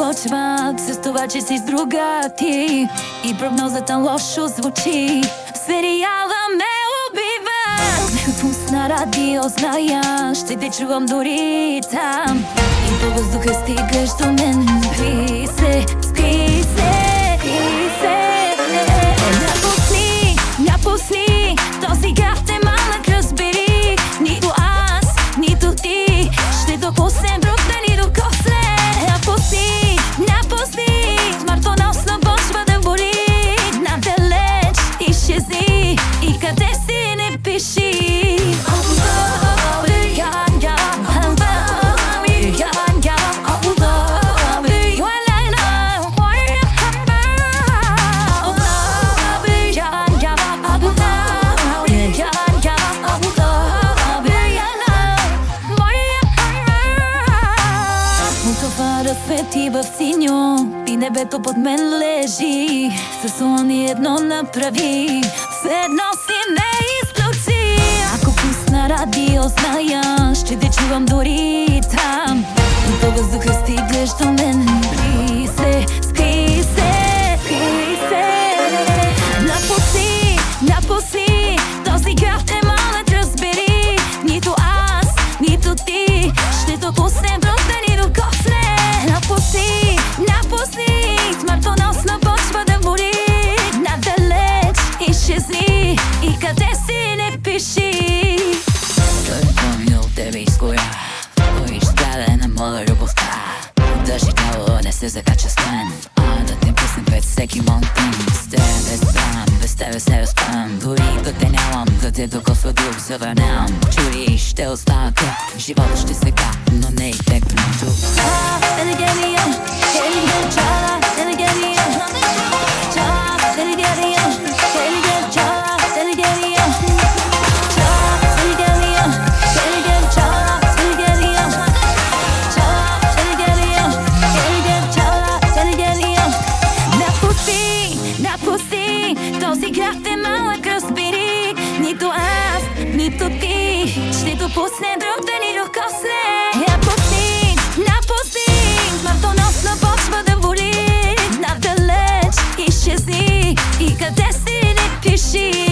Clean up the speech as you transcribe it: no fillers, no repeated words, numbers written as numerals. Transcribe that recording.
започва с това, че си с друга ти и прогнозата лошо звучи. Сериала ме убива. Пусна радио, зная, ще те чувам дори там. И по въздуха стигаш до мен. Спи се, спи се, спи се. Напусни, напусни този граф е малък, разбери. Нито аз, нито ти ще допуснем друг да ни докосне. Напусни, напусни, смартфона почва да бори. Надалеч изчезни и къде си не пиши. Свети в синьо и небето под мен лежи. С луни едно направи, все едно си не изключи. Ако пусна радио, зная, ще те чувам дори там. И по въздуха стигаш до мен. Спи се, спи се, спи се. Напусни, напусни, този граф е малък, разбери. Нито аз, нито ти ще допуснем друг да ни докосне. Напусни, напусни, смъртоносна почва да бори. Надалеч изчезни и къде си не пиши. Той е помнил тебе изкоя, поиздаде на моя любовта. Държи тяло, не се закача с мен, да те пусне пред всеки монтен. С тебе спам, без тебе се разпам. Дори да те нямам, да те докосва друг завърням. Чури, ще остана тук, живота ще сега, но не и текна тук. Напусти, този граф е малък, разбери. Нито аз, нито ти ще допусне друг да ни докосне. Напусти, напусти, смъртоносна почва да бори. Надалеч изчезни и къде си не пиши.